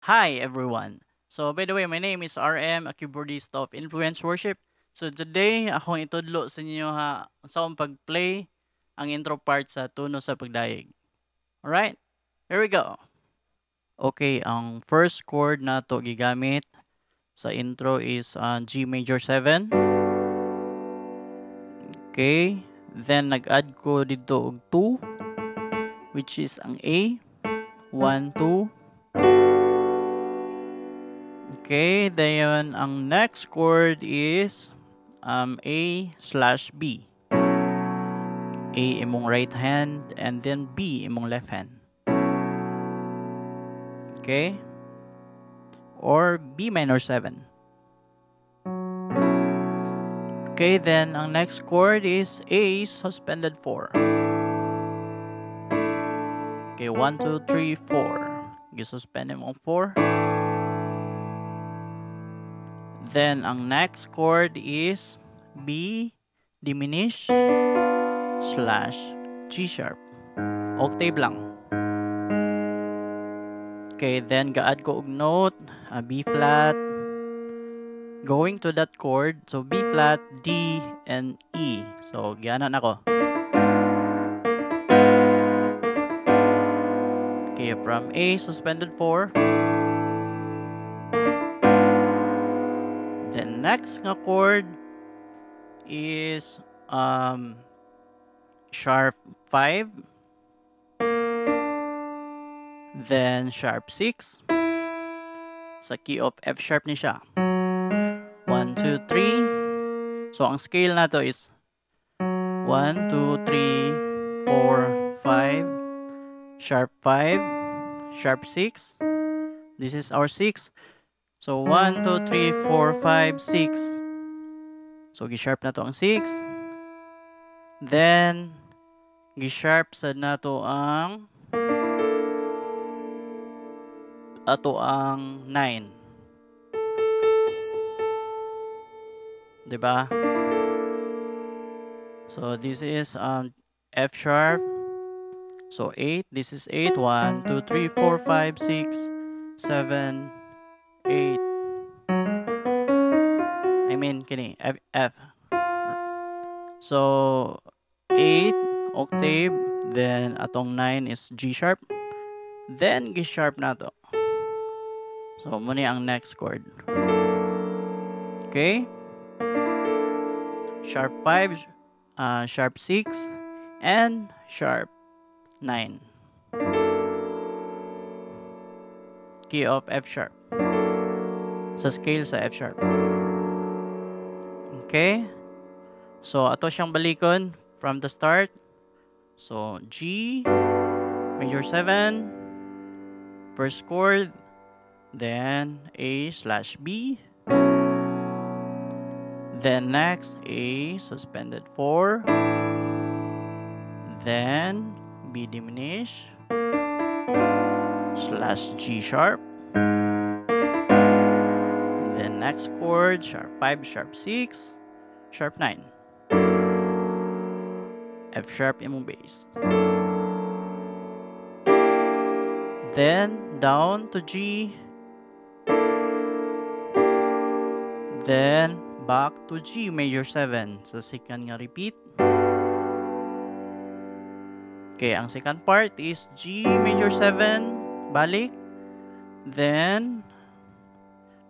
Hi everyone. So by the way, my name is RM, a keyboardist of Influence Worship. So today, akong itudlo sa inyo sa akong pag-play ang intro part sa Tuno sa Pagdayeg. Alright, here we go. Okay, ang first chord na to gigamit sa intro is G major 7. Okay, then nag-add ko dito og 2, which is ang A. 1, 2. Okay, then ang next chord is A/B. A imong right hand and then B imong left hand. Okay? Or B minor 7. Okay, then ang next chord is A suspended 4. Okay, 1, 2, 3, 4. Gisuspend mo 4. Then ang next chord is B diminished / G sharp. Octave lang. Okay, then ga-add ko og note, B flat. Going to that chord, so B flat, D, and E. So, gianan ako. Okay, from A, suspended 4. Then, next nga chord is sharp 5. Then, sharp 6. Sa key of F sharp ni siya. 1, 2, 3. So, ang scale na to is 1, 2, 3, 4, 5, sharp 5, sharp 6. This is our 6. So, 1, 2, 3, 4, 5, 6. So, gi-sharp na to ang 6. Then, gi-sharp sad na to ang 9. Diba? So this is F sharp. So 8. This is 8. 1, 2, 3, 4, 5, 6, 7, 8. I mean, kini F. So 8 octave. Then atong 9 is G sharp. Then G sharp na to. So muna ang next chord. Okay? Sharp 5, sharp 6, and sharp 9. Key of F sharp. Sa scale sa F sharp. Okay? So, ato siyang balikon from the start. So, G, major 7, first chord, then A/B. Then next, A suspended 4. Then B diminished / G sharp. Then next chord, sharp 5, sharp 6, sharp 9. F sharp imong bass. Then down to G. Then back to G major 7 sa second nga repeat. Okay, ang second part is G major 7, balik. Then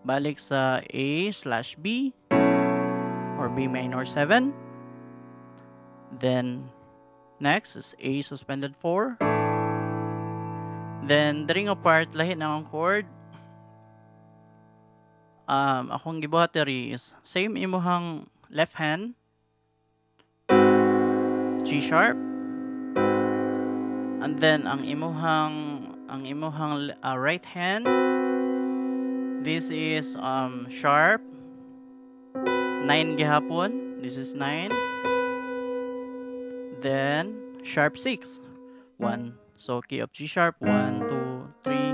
balik sa A/B or B minor 7. Then next is A suspended 4. Then diri nga part lahi na ang chord. Akong gibuhat diri is same imuhang left hand, G sharp, and then ang imuhang right hand, this is sharp 9 gihapon. This is 9. Then sharp 6, 1. So key of G sharp, 1, 2, 3,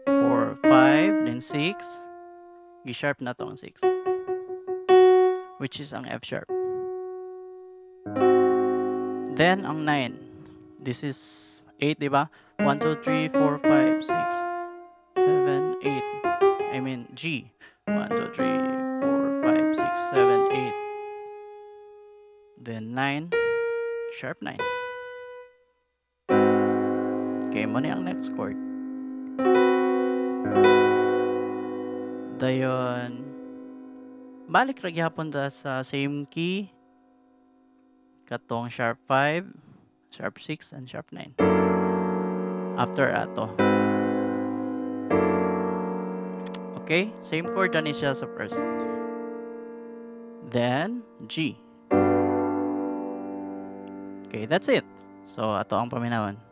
4, 5, then 6. G sharp na to ang 6, which is ang F sharp. Then ang 9. This is 8, diba? 1, 2, 3, 4, 5, 6, 7, 8. mean G. 1, 2, 3, 4, 5, 6, 7, 8. Then 9, sharp 9. Okay, mo na ang next chord. Dayon, balik ra gyapon ta sa same key. Katong sharp 5, sharp 6, and sharp 9. After ato. Okay, same chord na ni siya sa first. Then, G. Okay, that's it. So, ato ang paminawon.